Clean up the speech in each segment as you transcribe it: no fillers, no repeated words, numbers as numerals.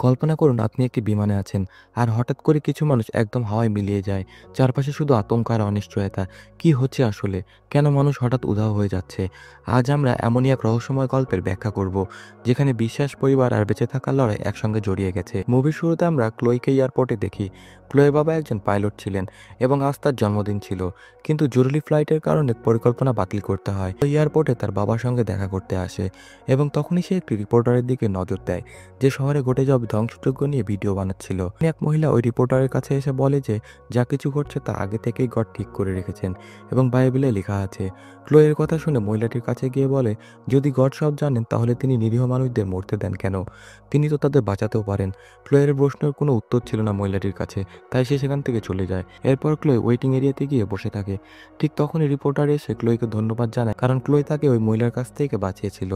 কল্পনা করুন আপনি একটি বিমানে আছেন আর হঠাৎ করে কিছু মানুষ একদম হাওয়ায় মিলিয়ে যায়। চারপাশে শুধু আতঙ্ক আর অনিশ্চয়তা। কি হচ্ছে আসলে? কেন মানুষ হঠাৎ উধাও হয়ে যাচ্ছে? আজ আমরা এমনই এক রহস্যময় গল্পের ব্যাখ্যা করব, যেখানে বিশ্বাস, পরিবার আর বেঁচে থাকার লড়াই একসঙ্গে জড়িয়ে গেছে। মুভির শুরুতে আমরা ক্লোইকে এয়ারপোর্টে দেখি। ক্লোয়ের বাবা একজন পাইলট ছিলেন এবং আজ তার জন্মদিন ছিল। কিন্তু জরুরি ফ্লাইটের কারণে পরিকল্পনা বাতিল করতে হয়। এয়ারপোর্টে তার বাবার সঙ্গে দেখা করতে আসে এবং তখনই সে একটি রিপোর্টারের দিকে নজর দেয়, যে শহরে ঘটে যাওয়া ধ্বংসযজ্ঞ নিয়ে ভিডিও বানাচ্ছিল। এক মহিলা ওই রিপোর্টারের কাছে এসে বলে যে যা কিছু ঘটছে তা আগে থেকেই গড ঠিক করে রেখেছেন এবং বাইবেলে লেখা আছে। ক্লোয়ের কথা শুনে মহিলাটির কাছে গিয়ে বলে, যদি গড সব জানেন তাহলে তিনি নিরীহ মানুষদের মরতে দেন কেন? তিনি তো তাদের বাঁচাতেও পারেন। ক্লোয়ের প্রশ্নের কোনো উত্তর ছিল না মহিলাটির কাছে, তাই সে সেখান থেকে চলে যায়। এরপর ক্লোয় ওয়েটিং এরিয়াতে গিয়ে বসে থাকে। ঠিক তখনই রিপোর্টার এসে ক্লোয়কে ধন্যবাদ জানায়, কারণ ক্লোয় তাকে ওই মহিলার কাছ থেকে বাঁচিয়েছিল।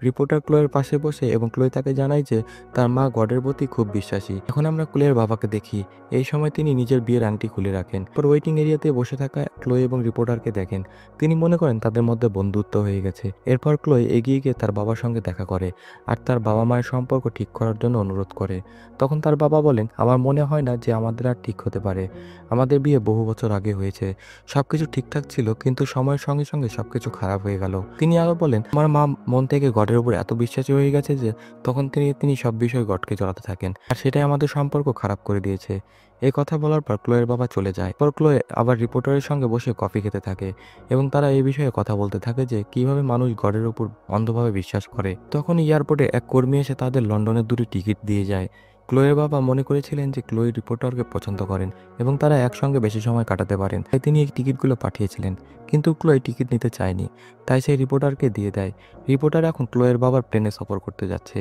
রিপোর্টার ক্লোয়ের পাশে বসে এবং ক্লোয় তাকে জানায় যে তার মা গডের প্রতি খুব বিশ্বাসী। এখন আমরা ক্লোয়ের বাবাকে দেখি। এই সময় তিনি নিজের বিয়ের আংটি খুলে রাখেন। পর ওয়েটিং এরিয়াতে বসে থাকা ক্লোয় এবং রিপোর্টারকে দেখেন। তিনি মনে করেন তাদের মধ্যে বন্ধুত্ব হয়ে গেছে। এরপর ক্লোয় এগিয়ে গিয়ে তার বাবার সঙ্গে দেখা করে আর তার বাবা মায়ের সম্পর্ক ঠিক করার জন্য অনুরোধ করে। তখন তার বাবা বলেন, আমার মনে হয় না যে আমাদের আর ঠিক হতে পারে। আমাদের বিয়ে বহু বছর আগে হয়েছে। সবকিছু ঠিকঠাক ছিল, কিন্তু সময়ের সঙ্গে সঙ্গে সবকিছু খারাপ হয়ে গেল। তিনি আরো বলেন, আমার মা মন থেকে গডের উপর এত বিশ্বাসী হয়ে গেছে যে তখন তিনি সব বিষয় গডকে জড়াতে থাকেন, আর সেটাই আমাদের সম্পর্ক খারাপ করে দিয়েছে। এই কথা বলার পর ক্লোয়ের বাবা চলে যায়। পর ক্লোয়ে আবার রিপোর্টারের সঙ্গে বসে কফি খেতে থাকে এবং তারা এই বিষয়ে কথা বলতে থাকে যে কিভাবে মানুষ গডের উপর অন্ধভাবে বিশ্বাস করে। তখন এয়ারপোর্টে এক কর্মী এসে তাদের লন্ডনের 2টি টিকিট দিয়ে যায়। ক্লোয়ের বাবা মনে করেছিলেন যে ক্লোই রিপোর্টারকে পছন্দ করেন এবং তারা একসঙ্গে বেশি সময় কাটাতে পারেন, তাই তিনি এই টিকিটগুলো পাঠিয়েছিলেন। কিন্তু ক্লোই টিকিট নিতে চায়নি, তাই সেই রিপোর্টারকে দিয়ে দেয়। রিপোর্টার এখন ক্লোয়ের বাবার প্লেনে সফর করতে যাচ্ছে।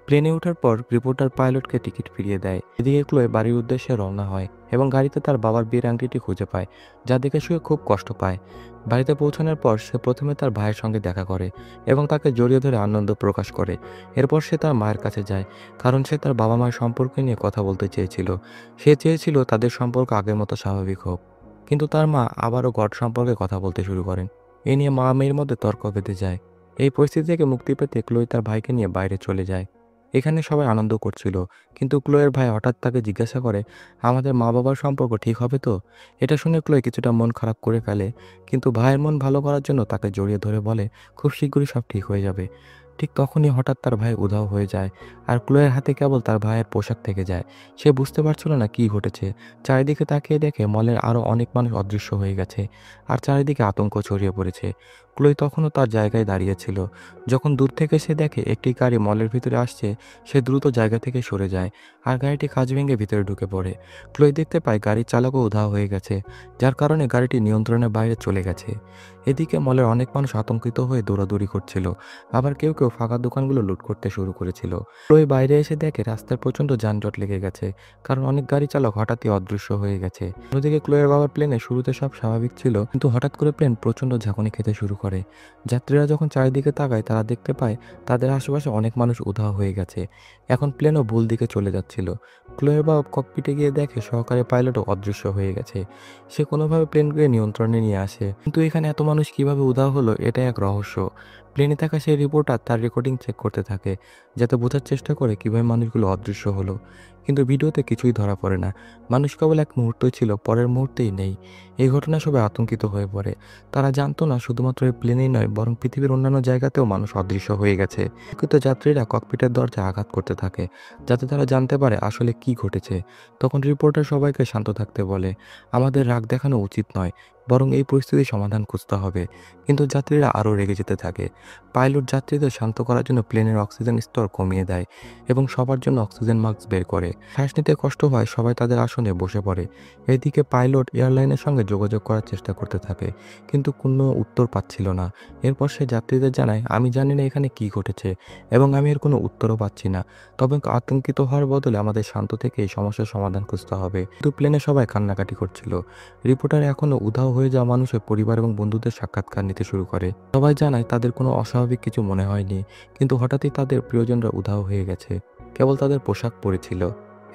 প্লেনে ওঠার পর রিপোর্টার পাইলটকে টিকিট ফিরিয়ে দেয়। এদিকে ক্লোয়ে বাড়ির উদ্দেশ্যে রওনা হয় এবং গাড়িতে তার বাবার বিয়ের আংটিটি খুঁজে পায়, যা দেখে সে খুব কষ্ট পায়। বাড়িতে পৌঁছানোর পর সে প্রথমে তার ভাইয়ের সঙ্গে দেখা করে এবং তাকে জড়িয়ে ধরে আনন্দ প্রকাশ করে। এরপর সে তার মায়ের কাছে যায়, কারণ সে তার বাবা মায়ের সম্পর্ক নিয়ে কথা বলতে চেয়েছিল। সে চেয়েছিল তাদের সম্পর্ক আগের মতো স্বাভাবিক হোক। কিন্তু তার মা আবারও গড সম্পর্কে কথা বলতে শুরু করেন। এ নিয়ে মা মেয়ের মধ্যে তর্ক বেঁধে যায়। এই পরিস্থিতি থেকে মুক্তি পেতে ক্লোই তার ভাইকে নিয়ে বাইরে চলে যায়। এখানে সবাই আনন্দ করছিল, কিন্তু ক্লোয়ের ভাই হঠাৎ তাকে জিজ্ঞাসা করে, আমাদের মা বাবার সম্পর্ক ঠিক হবে তো? এটা শুনে ক্লোয় কিছুটা মন খারাপ করে ফেলে, কিন্তু ভাইয়ের মন ভালো করার জন্য তাকে জড়িয়ে ধরে বলে, খুব শীঘ্রই সব ঠিক হয়ে যাবে। ঠিক তখনই হঠাৎ তার ভাই উধাও হয়ে যায় আর ক্লোয়ের হাতে কেবল তার ভাইয়ের পোশাক থেকে যায়। সে বুঝতে পারছিল না কি ঘটেছে। চারিদিকে তাকিয়ে দেখে মলের আরও অনেক মানুষ অদৃশ্য হয়ে গেছে আর চারিদিকে আতঙ্ক ছড়িয়ে পড়েছে। ক্লোই তখনও তার জায়গায় দাঁড়িয়েছিল। যখন দূর থেকে সে দেখে একটি গাড়ি মলের ভিতরে আসছে, সে দ্রুত জায়গা থেকে সরে যায় আর গাড়িটি কাঁচ ভেঙে ভিতরে ঢুকে পড়ে। ক্লোই দেখতে পায় গাড়ির চালকও উধাও হয়ে গেছে, যার কারণে গাড়িটি নিয়ন্ত্রণের বাইরে চলে গেছে। এদিকে মলের অনেক মানুষ আতঙ্কিত হয়ে দৌড়াদৌড়ি করছিল, আবার কেউ কেউ ফাঁকা দোকানগুলো লুট করতে শুরু করেছিল। ক্লোই বাইরে এসে দেখে রাস্তায় প্রচণ্ড যানজট লেগে গেছে, কারণ অনেক গাড়ি চালক হঠাৎই অদৃশ্য হয়ে গেছে। অন্যদিকে ক্লোয়ের বাবার প্লেনে শুরুতে সব স্বাভাবিক ছিল, কিন্তু হঠাৎ করে প্লেন প্রচণ্ড ঝাঁকুনি খেতে শুরু করে। যাত্রীরা যখন চারিদিকে তাকায় তারা দেখতে পায় তাদের আশেপাশে অনেক মানুষ উধাও হয়ে গেছে। এখন প্লেনও ভুল দিকে চলে যাচ্ছিল। ক্লোয়ের বাবা ককপিটে গিয়ে দেখে সহকারী পাইলটও অদৃশ্য হয়ে গেছে। সে কোনোভাবে প্লেনকে নিয়ন্ত্রণে নিয়ে আসে, কিন্তু এখানে এত মানুষ কিভাবে উধাও হলো এটা এক রহস্য। প্লেনে থাকা সেই রিপোর্টার তার রেকর্ডিং চেক করতে থাকে, যাতে বোঝার চেষ্টা করে কিভাবে মানুষগুলো অদৃশ্য হলো। কিন্তু ভিডিওতে কিছুই ধরা পড়ে না। মানুষ কেবল এক মুহূর্তই ছিল, পরের মুহূর্তেই নেই। এই ঘটনা সবাই আতঙ্কিত হয়ে পড়ে। তারা জানতো না শুধুমাত্র এই প্লেনেই নয়, বরং পৃথিবীর অন্যান্য জায়গাতেও মানুষ অদৃশ্য হয়ে গেছে। কিন্তু যাত্রীরা ককপিটের দরজায় আঘাত করতে থাকে, যাতে তারা জানতে পারে আসলে কি ঘটেছে। তখন রিপোর্টার সবাইকে শান্ত থাকতে বলে, আমাদের রাগ দেখানো উচিত নয়, বরং এই পরিস্থিতির সমাধান খুঁজতে হবে। কিন্তু যাত্রীরা আরও রেগে যেতে থাকে। পাইলট যাত্রীদের শান্ত করার জন্য প্লেনের অক্সিজেন স্তর কমিয়ে দেয় এবং সবার জন্য অক্সিজেন মাস্ক বের করে। শ্বাস নিতে কষ্ট হয়, সবাই তাদের আসনে বসে পড়ে। এদিকে পাইলট এয়ারলাইনের সঙ্গে যোগাযোগ করার চেষ্টা করতে থাকে, কিন্তু কোনো উত্তর পাচ্ছিল না। এরপর সে যাত্রীদের জানায়, আমি জানি না এখানে কি ঘটেছে এবং আমি এর কোনো উত্তরও পাচ্ছি না। তবে আতঙ্কিত হওয়ার বদলে আমাদের শান্ত থেকে এই সমস্যার সমাধান খুঁজতে হবে। কিন্তু প্লেনে সবাই কান্নাকাটি করছিল। রিপোর্টার এখনও উধাও হয়ে যাওয়া মানুষের পরিবার এবং বন্ধুদের সাক্ষাৎকার নিতে শুরু করে। সবাই জানায় তাদের কোনো অস্বাভাবিক কিছু মনে হয়নি, কিন্তু হঠাৎই তাদের প্রিয়জনরা উধাও হয়ে গেছে। কেবল তাদের পোশাক পরেছিল।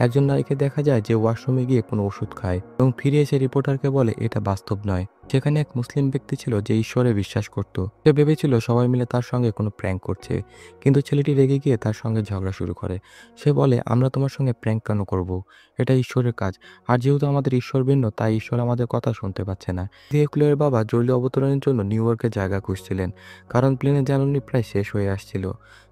একজন নারীকে দেখা যায় যে ওয়াশরুমে গিয়ে কোনো ওষুধ খায় এবং ফিরে এসে রিপোর্টারকে বলে এটা বাস্তব নয়। সেখানে এক মুসলিম ব্যক্তি ছিল যে ঈশ্বরে বিশ্বাস করত। সে ভেবেছিল সবাই মিলে তার সঙ্গে কোনো প্র্যাঙ্ক করছে, কিন্তু ছেলেটি রেগে গিয়ে তার সঙ্গে ঝগড়া শুরু করে। সে বলে, আমরা তোমার সঙ্গে প্র্যাঙ্ক কেন করব? এটা ঈশ্বরের কাজ। আর যেহেতু আমাদের ঈশ্বর ভিন্ন, তাই ঈশ্বর আমাদের কথা শুনতে পাচ্ছে না। দিয়ে ক্লোয়ের বাবা জরুরি অবতরণের জন্য নিউ ইয়র্কে জায়গা খুঁজছিলেন, কারণ প্লেনের জ্বালানি প্রায় শেষ হয়ে আসছিল।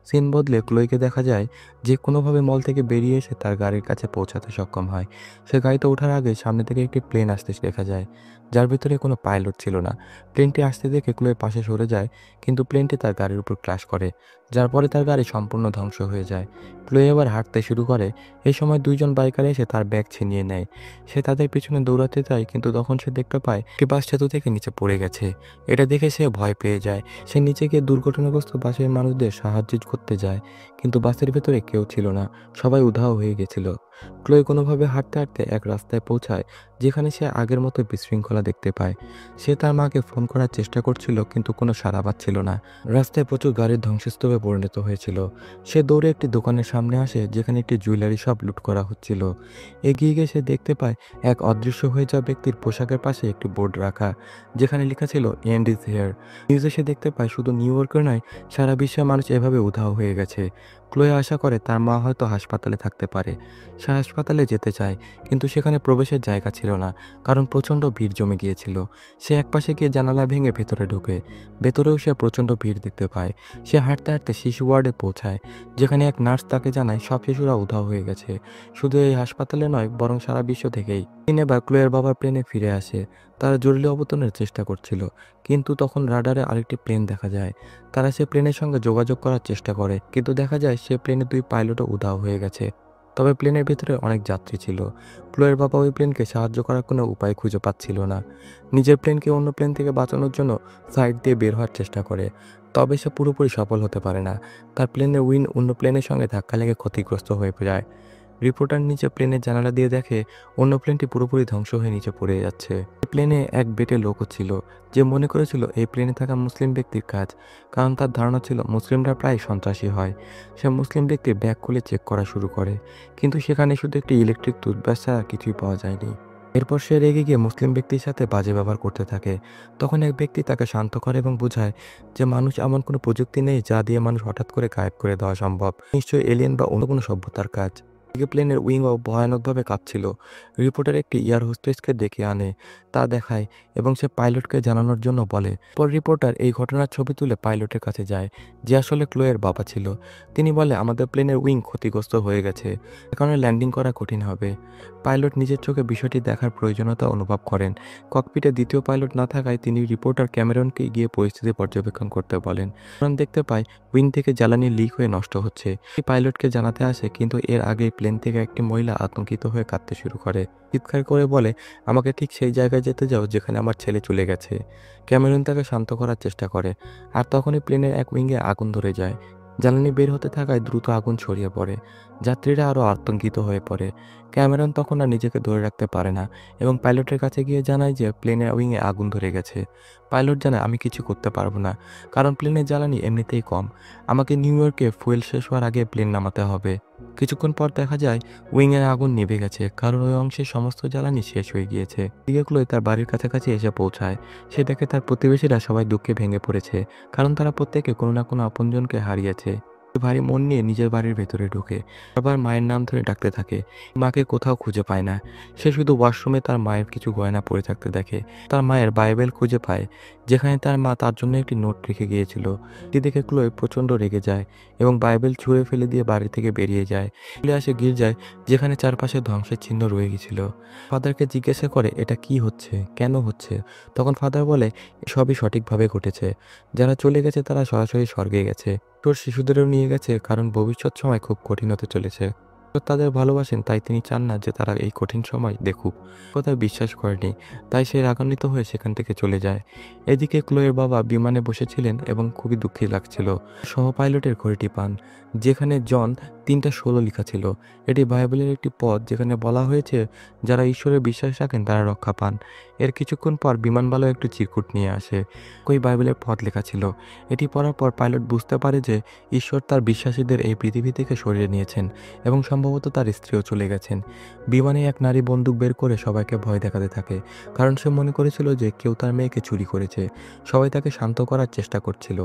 সিন বদলে ক্লোইকে দেখা যায় যে কোনোভাবে মল থেকে বেরিয়ে এসে তার গাড়ির কাছে পৌঁছাতে সক্ষম হয়। সে গাড়িতে ওঠার আগে সামনে থেকে একটি প্লেন আসতে দেখা যায়, যার ভিতরে কোনো পাইলট ছিল না। প্লেনটি আসতে দেখে ক্লোয়ের পাশে সরে যায়, কিন্তু প্লেনটি তার গাড়ির উপর ক্র্যাশ করে, যার পরে তার গাড়ি সম্পূর্ণ ধ্বংস হয়ে যায়। ক্লোয়ে এবার হাঁটতে শুরু করে। এই সময় দুইজন বাইকার এসে তার ব্যাগ ছিনিয়ে নেয়। সে তাদের পিছনে দৌড়াতে যায়, কিন্তু তখন সে দেখতে পায় একটি বাস সেতু থেকে নিচে পড়ে গেছে। এটা দেখে সে ভয় পেয়ে যায়। সে নিচে গিয়ে দুর্ঘটনাগ্রস্ত বাসের মানুষদের সাহায্য করতে যায়, কিন্তু বাসের ভেতরে কেউ ছিল না, সবাই উধাও হয়ে গেছিল। ক্লোয়ে কোনোভাবে হাঁটতে হাঁটতে এক রাস্তায় পৌঁছায়, যেখানে সে আগের মতো বিশৃঙ্খলা দেখতে পায়। সে তার মাকে ফোন করার চেষ্টা করছিল, কিন্তু কোনো সাড়া পাচ্ছিল না। রাস্তায় প্রচুর গাড়ির ধ্বংসস্তূপে পরিণত হয়েছিল। সে দৌড়ে একটি দোকানের সামনে আসে, যেখানে একটি জুয়েলারি শপ লুট করা হচ্ছিল। এগিয়ে গিয়ে সে দেখতে পায় এক অদৃশ্য হয়ে যাওয়া ব্যক্তির পোশাকের পাশে একটি বোর্ড রাখা, যেখানে লেখা ছিল এন্ড ইজ হিয়ার। নিউজে সে দেখতে পায় শুধু নিউ ইয়র্কের নয়, সারা বিশ্বের মানুষ এভাবে উধাও হয়ে গেছে। ক্লোয়ে আশা করে তার মা হয়তো হাসপাতালে থাকতে পারে। সে হাসপাতালে যেতে চায়, কিন্তু সেখানে প্রবেশের জায়গা ছিল না, কারণ প্রচণ্ড ভিড় জমে গিয়েছিল। সে একপাশে গিয়ে জানালা ভেঙে ভেতরে ঢোকে। ভেতরেও সে প্রচণ্ড ভিড় দেখতে পায়। সে হাঁটতে হাঁটতে শিশু ওয়ার্ডে পৌঁছায়, যেখানে এক নার্স তাকে জানায় সব শিশুরা উধাও হয়ে গেছে, শুধু এই হাসপাতালে নয়, বরং সারা বিশ্ব থেকেই। তিনি এবার ক্লোয়ের বাবার প্লেনে ফিরে আসে। তারা জরুরি অবতরণের চেষ্টা করছিল, কিন্তু তখন রাডারে আরেকটি প্লেন দেখা যায়। তারা সে প্লেনের সঙ্গে যোগাযোগ করার চেষ্টা করে, কিন্তু দেখা যায় সে প্লেনের দুই পাইলটও উধাও হয়ে গেছে। তবে প্লেনের ভেতরে অনেক যাত্রী ছিল। ক্লোয়ের বাবা ওই প্লেনকে সাহায্য করার কোনো উপায় খুঁজে পাচ্ছিল না। নিজের প্লেনকে অন্য প্লেন থেকে বাঁচানোর জন্য সাইড দিয়ে বের হওয়ার চেষ্টা করে, তবে সে পুরোপুরি সফল হতে পারে না। তার প্লেনের উইং অন্য প্লেনের সঙ্গে ধাক্কা লেগে ক্ষতিগ্রস্ত হয়ে যায়। রিপোর্টার নিচে প্লেনের জানালা দিয়ে দেখে অন্য প্লেনটি পুরোপুরি ধ্বংস হয়ে নিচে পড়ে যাচ্ছে। প্লেনে এক বেটে লোকও ছিল, যে মনে করেছিল এই প্লেনে থাকা মুসলিম ব্যক্তির কাজ, কারণ তার ধারণা ছিল মুসলিমরা প্রায় সন্ত্রাসী হয়। সে মুসলিম ব্যক্তির ব্যাগ খুলে চেক করা শুরু করে, কিন্তু সেখানে শুধু একটি ইলেকট্রিক টুথব্রাশ ছাড়া কিছুই পাওয়া যায়নি। এরপর সে রেগে গিয়ে মুসলিম ব্যক্তির সাথে বাজে ব্যবহার করতে থাকে। তখন এক ব্যক্তি তাকে শান্ত করে এবং বোঝায় যে মানুষ এমন কোনো প্রযুক্তি নেই যা দিয়ে মানুষ হঠাৎ করে গায়েব করে দেওয়া সম্ভব। নিশ্চয়ই এলিয়েন বা অন্য কোনো সভ্যতার কাজ। এদিকে প্লেনের উইংও ভয়ানকভাবে কাঁপছিল। রিপোর্টার একটি এয়ার হোস্টেসকে ডেকে আনে, তা দেখায় এবং সে পাইলটকে জানানোর জন্য বলে। পর রিপোর্টার এই ঘটনার ছবি তুলে পাইলটের কাছে যায়, যে আসলে ক্লোয়ের বাবা ছিল। তিনি বলে, আমাদের প্লেনের উইং ক্ষতিগ্রস্ত হয়ে গেছে, এ কারণে ল্যান্ডিং করা কঠিন হবে। পাইলট নিজের চোখে বিষয়টি দেখার প্রয়োজনীয়তা অনুভব করেন। ককপিটে দ্বিতীয় পাইলট না থাকায় তিনি রিপোর্টার ক্যামেরনকে গিয়ে পরিস্থিতি পর্যবেক্ষণ করতে বলেন। ক্যামেরন দেখতে পায় উইং থেকে জ্বালানি লিক হয়ে নষ্ট হচ্ছে। পাইলটকে জানাতে আসে, কিন্তু এর আগেই প্লেন থেকে একটি মহিলা আতঙ্কিত হয়ে কাঁদতে শুরু করে। চিৎকার করে বলে, আমাকে ঠিক সেই জায়গায় যেতে যাও যেখানে আমার ছেলে চলে গেছে। ক্যামেরন তাকে শান্ত করার চেষ্টা করে, আর তখনই প্লেনের এক উইংয়ে আগুন ধরে যায়। জ্বালানি বের হতে থাকায় দ্রুত আগুন ছড়িয়ে পড়ে। যাত্রীরা আরও আতঙ্কিত হয়ে পড়ে। ক্যামেরন তখন আর নিজেকে ধরে রাখতে পারে না এবং পাইলটের কাছে গিয়ে জানায় যে প্লেনের উইংয়ে আগুন ধরে গেছে। পাইলট জানায়, আমি কিছু করতে পারবো না, কারণ প্লেনের জ্বালানি এমনিতেই কম। আমাকে নিউ ইয়র্কে ফুয়েল শেষ হওয়ার আগে প্লেন নামাতে হবে। কিছুক্ষণ পর দেখা যায় উইংয়ের আগুন নিভে গেছে, কারণ ওই অংশের সমস্ত জ্বালানি শেষ হয়ে গিয়েছে। দিকেগুলোই তার বাড়ির কাছাকাছি এসে পৌঁছায়। সে দেখে তার প্রতিবেশীরা সবাই দুঃখে ভেঙে পড়েছে, কারণ তারা প্রত্যেকে কোনো না কোনো আপনজনকে হারিয়েছে। ভারী মন নিয়ে নিজের বাড়ির ভেতরে ঢুকে আবার মায়ের নাম ধরে ডাকতে থাকে। মাকে কোথাও খুঁজে পায় না। সে শুধু ওয়াশরুমে তার মায়ের কিছু গয়না পড়ে থাকতে দেখে। তার মায়ের বাইবেল খুঁজে পায়, যেখানে তার মা তার জন্য একটি নোট রেখে গিয়েছিল। এটি দেখে ক্লোয় প্রচণ্ড রেগে যায় এবং বাইবেল ছুঁড়ে ফেলে দিয়ে বাড়ি থেকে বেরিয়ে যায়। চলে আসে গির্জায়, যেখানে চারপাশে ধ্বংসের চিহ্ন রয়ে গেছিল। ফাদারকে জিজ্ঞাসা করে এটা কি হচ্ছে, কেন হচ্ছে। তখন ফাদার বলে, সবই সঠিকভাবে ঘটেছে। যারা চলে গেছে তারা সরাসরি স্বর্গে গেছে। তোর শিশুদেরও নিয়ে গেছে, কারণ ভবিষ্যৎ সময় খুব কঠিন হতে চলেছে। তাদের ভালোবাসেন, তাই তিনি চান না যে তারা এই কঠিন সময় দেখুক। কথা বিশ্বাস করেনি, তাই সে রাগান্বিত হয়ে সেখান থেকে চলে যায়। এদিকে ক্লোয়ের বাবা বিমানে বসেছিলেন এবং খুবই দুঃখী লাগছিল। সহ পাইলটের ঘড়িটি পান, যেখানে জন 3:16 লেখা ছিল। এটি বাইবেলের একটি পদ যেখানে বলা হয়েছে যারা ঈশ্বরে বিশ্বাস রাখেন তারা রক্ষা পান। এর কিছুক্ষণ পর বিমানবালা একটু চিরকুট নিয়ে আসে। ওই বাইবেলের পদ লেখা ছিল। এটি পড়ার পর পাইলট বুঝতে পারে যে ঈশ্বর তার বিশ্বাসীদের এই পৃথিবী থেকে সরিয়ে নিয়েছেন এবং সম্ভবত তার স্ত্রীও চলে গেছেন। বিমানে এক নারী বন্দুক বের করে সবাইকে ভয় দেখাতে থাকে, কারণ সে মনে করেছিল যে কেউ তার মেয়েকে চুরি করেছে। সবাই তাকে শান্ত করার চেষ্টা করছিল।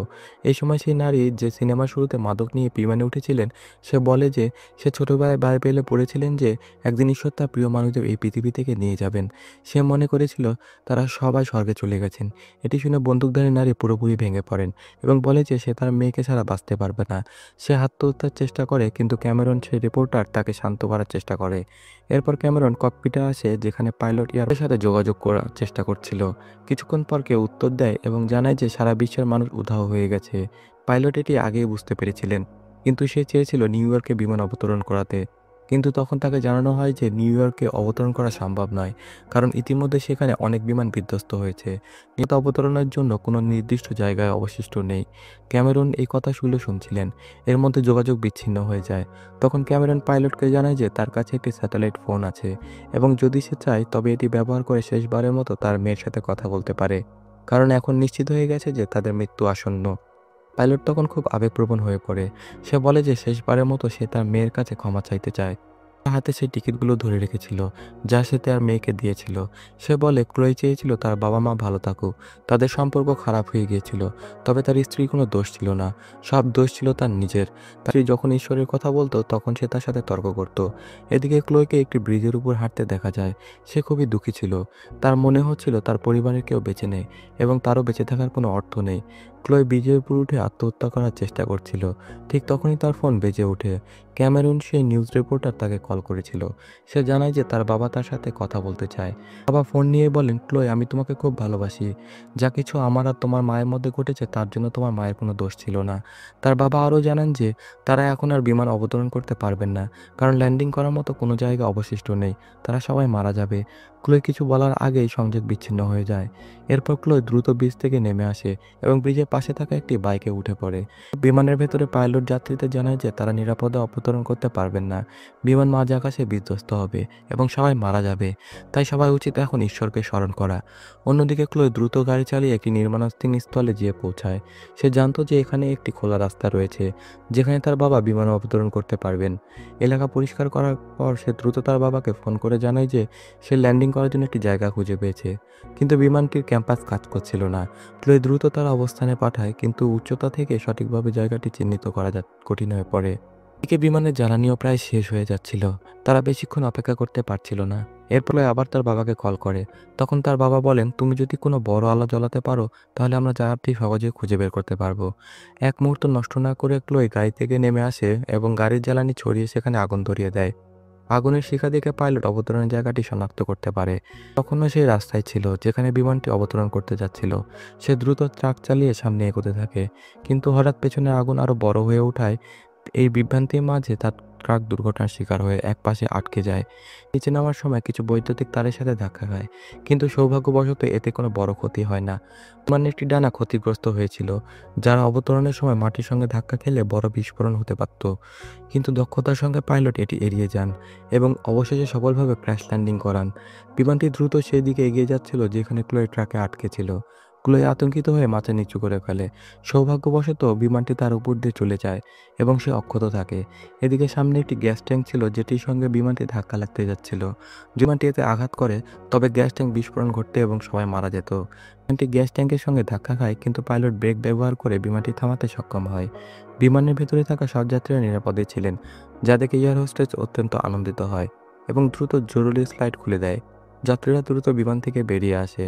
এই সময় সেই নারী যে সিনেমার শুরুতে মাদক নিয়ে বিমানে উঠেছিলেন, সে বলে যে সে ছোটবেলায় বাইবেলে পড়েছিলেন যে একদিন ঈশ্বর তার প্রিয় মানুষদের এই পৃথিবী থেকে নিয়ে যাবেন। সে মনে করেছিল তারা সবাই স্বর্গে চলে গেছেন। এটি শুনে বন্দুকধারী নারী পুরোপুরি ভেঙে পড়েন এবং বলে যে সে তার মেয়েকে ছাড়া বাঁচতে পারবে না। সে আত্মহত্যার চেষ্টা করে, কিন্তু ক্যামেরন সেই রিপোর্টার তাকে শান্ত করার চেষ্টা করে। এরপর ক্যামেরন ককপিটে আসে যেখানে পাইলট ইয়ারের সাথে যোগাযোগ করার চেষ্টা করছিল। কিছুক্ষণ পর কেউ উত্তর দেয় এবং জানায় যে সারা বিশ্বের মানুষ উধাও হয়ে গেছে। পাইলট এটি আগেই বুঝতে পেরেছিলেন, কিন্তু সে চেয়েছিল নিউ ইয়র্কে বিমান অবতরণ করাতে। কিন্তু তখন তাকে জানানো হয় যে নিউ ইয়র্কে অবতরণ করা সম্ভব নয়, কারণ ইতিমধ্যে সেখানে অনেক বিমান বিধ্বস্ত হয়েছে। কিন্তু অবতরণের জন্য কোনো নির্দিষ্ট জায়গায় অবশিষ্ট নেই। ক্যামেরন এই কথা শুনছিলেন। এর মধ্যে যোগাযোগ বিচ্ছিন্ন হয়ে যায়। তখন ক্যামেরন পাইলটকে জানায় যে তার কাছে একটি স্যাটেলাইট ফোন আছে এবং যদি সে চায় তবে এটি ব্যবহার করে শেষবারের মতো তার মেয়ের সাথে কথা বলতে পারে, কারণ এখন নিশ্চিত হয়ে গেছে যে তাদের মৃত্যু আসন্ন। পাইলট তখন খুব আবেগপ্রবণ হয়ে পড়ে। সে বলে যে শেষবারের মতো সে তার মেয়ের কাছে ক্ষমা চাইতে চায়। তার হাতে সেই টিকিটগুলো ধরে রেখেছিল যা সে তার মেয়েকে দিয়েছিল। সে বলে ক্লোই চেয়েছিল তার বাবা মা ভালো থাকুক। তাদের সম্পর্ক খারাপ হয়ে গিয়েছিল, তবে তার স্ত্রীর কোনো দোষ ছিল না। সব দোষ ছিল তার নিজের। তার স্ত্রী যখন ঈশ্বরের কথা বলতো তখন সে তার সাথে তর্ক করত। এদিকে ক্লোইকে একটি ব্রিজের উপর হাঁটতে দেখা যায়। সে খুবই দুঃখী ছিল। তার মনে হচ্ছিল তার পরিবারের কেউ বেঁচে নেই এবং তারও বেঁচে থাকার কোনো অর্থ নেই। ক্লোই ব্রিজের উপর উঠে আত্মহত্যা করার চেষ্টা করছিল। ঠিক তখনই তার ফোন বেজে ওঠে। ক্যামেরন সেই নিউজ রিপোর্টার তাকে কল করেছিল। সে জানায় যে তার বাবা তার সাথে কথা বলতে চায়। বাবা ফোন নিয়ে বলেন, ক্লোই, আমি তোমাকে খুব ভালোবাসি। যা কিছু আমার আর তোমার মায়ের মধ্যে ঘটেছে তার জন্য তোমার মায়ের কোনো দোষ ছিল না। তার বাবা আরও জানান যে তারা এখন আর বিমান অবতরণ করতে পারবেন না, কারণ ল্যান্ডিং করার মতো কোনো জায়গা অবশিষ্ট নেই। তারা সবাই মারা যাবে। ক্লোই কিছু বলার আগেই সংযোগ বিচ্ছিন্ন হয়ে যায়। এরপর ক্লোই দ্রুত ব্রিজ থেকে নেমে আসে এবং ব্রিজের পাশে থাকা একটি বাইকে উঠে পড়ে। বিমানের ভেতরে পাইলট যাত্রীদের জানায় যে তারা নিরাপদে অবতরণ করতে পারবেন না। বিমান মাঝ আকাশে বিধ্বস্ত হবে এবং সবাই মারা যাবে। তাই সবাই উচিত এখন ঈশ্বরকে স্মরণ করা। অন্যদিকে ক্লোই দ্রুত গাড়ি চালিয়ে একটি নির্মাণাধীন স্থলে গিয়ে পৌঁছায়। সে জানতো যে এখানে একটি খোলা রাস্তা রয়েছে যেখানে তার বাবা বিমান অবতরণ করতে পারবেন। এলাকা পরিষ্কার করার পর সে দ্রুত তার বাবাকে ফোন করে জানায় যে সে ল্যান্ডিং করার জন্য একটি জায়গা খুঁজে পেয়েছে, কিন্তু বিমানটির ক্যাম্পাস কাজ করছিল না। ক্লোই দ্রুত তার অবস্থানে পাঠায়, কিন্তু উচ্চতা থেকে সঠিকভাবে জায়গাটি চিহ্নিত করা কঠিন হয়ে পড়ে। এদিকে বিমানের জ্বালানিও প্রায় শেষ হয়ে যাচ্ছিল। তারা বেশিক্ষণ অপেক্ষা করতে পারছিল না। এরপরে আবার তার বাবাকে কল করে। তখন তার বাবা বলেন, তুমি যদি কোনো বড় আলো জ্বালাতে পারো তাহলে আমরা জায়গাটি সহজে খুঁজে বের করতে পারবো। এক মুহূর্ত নষ্ট না করে ক্লোই গাড়ি থেকে নেমে আসে এবং গাড়ির জ্বালানি ছড়িয়ে সেখানে আগুন ধরিয়ে দেয়। আগুনের শিখা দেখে পাইলট অবতরণের জায়গাটি শনাক্ত করতে পারে। তখনও সেই রাস্তায় ছিল যেখানে বিমানটি অবতরণ করতে যাচ্ছিল। সে দ্রুত ট্রাক চালিয়ে সামনে এগোতে থাকে, কিন্তু হঠাৎ পেছনে আগুন আরো বড় হয়ে ওঠায় এই বিভ্রান্তির মাঝে তার ট্রাক দুর্ঘটনার শিকার হয়ে একপাশে আটকে যায়। নিচে নামার সময় কিছু বৈদ্যুতিক তারের সাথে ধাক্কা খায়, কিন্তু সৌভাগ্যবশত এতে কোনো বড় ক্ষতি হয় না। বিমানের একটি ডানা ক্ষতিগ্রস্ত হয়েছিল, যারা অবতরণের সময় মাটির সঙ্গে ধাক্কা খেলে বড় বিস্ফোরণ হতে পারত। কিন্তু দক্ষতার সঙ্গে পাইলট এটি এড়িয়ে যান এবং অবশেষে সফলভাবে ক্র্যাশ ল্যান্ডিং করান। বিমানটি দ্রুত সেই দিকে এগিয়ে যাচ্ছিল যেখানে ক্লোই ট্রাকে আটকে ছিল। ক্লোই আতঙ্কিত হয়ে মাথা নিচু করে ফেলে। সৌভাগ্যবশত বিমানটি তার উপর দিয়ে চলে যায় এবং সে অক্ষত থাকে। এদিকে সামনে একটি গ্যাস ট্যাঙ্ক ছিল যেটির সঙ্গে বিমানটি ধাক্কা লাগতে যাচ্ছিল। বিমানটি এতে আঘাত করে, তবে গ্যাস ট্যাঙ্ক বিস্ফোরণ ঘটতে এবং সবাই মারা যেত। বিমানটি গ্যাস ট্যাঙ্কের সঙ্গে ধাক্কা খায়, কিন্তু পাইলট ব্রেক ব্যবহার করে বিমানটি থামাতে সক্ষম হয়। বিমানের ভেতরে থাকা সব যাত্রীরা নিরাপদে ছিলেন, যা দেখে এয়ার হোস্টেস অত্যন্ত আনন্দিত হয় এবং দ্রুত জরুরি স্লাইড খুলে দেয়। যাত্রীরা দ্রুত বিমান থেকে বেরিয়ে আসে।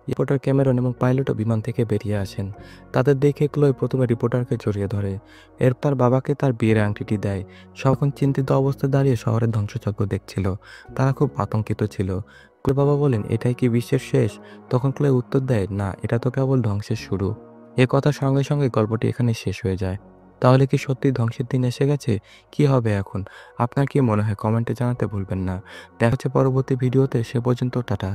রিপোর্টার ক্যামেরন এবং পাইলটও বিমান থেকে বেরিয়ে আসেন। তাদের দেখে ক্লোই প্রথমে রিপোর্টারকে জড়িয়ে ধরে। এরপর বাবাকে তার বিয়ের আংটিটি দেয়। সকল চিন্তিত অবস্থায় দাঁড়িয়ে শহরের ধ্বংসযজ্ঞ দেখছিল। তারা খুব আতঙ্কিত ছিল। ক্লোই বাবা বলেন, এটাই কি বিশ্বের শেষ? তখন ক্লোই উত্তর দেয়, না, এটা তো কেবল ধ্বংসের শুরু। এ কথার সঙ্গে সঙ্গে গল্পটি এখানে শেষ হয়ে যায়। তাহলে কি সত্যি ধ্বংসের দিন এসে গেছে? কি হবে এখন? আপনার কি মনে হয় কমেন্টে জানাতে ভুলবেন না। দেখা হচ্ছে পরবর্তী ভিডিওতে। সে পর্যন্ত টাটা।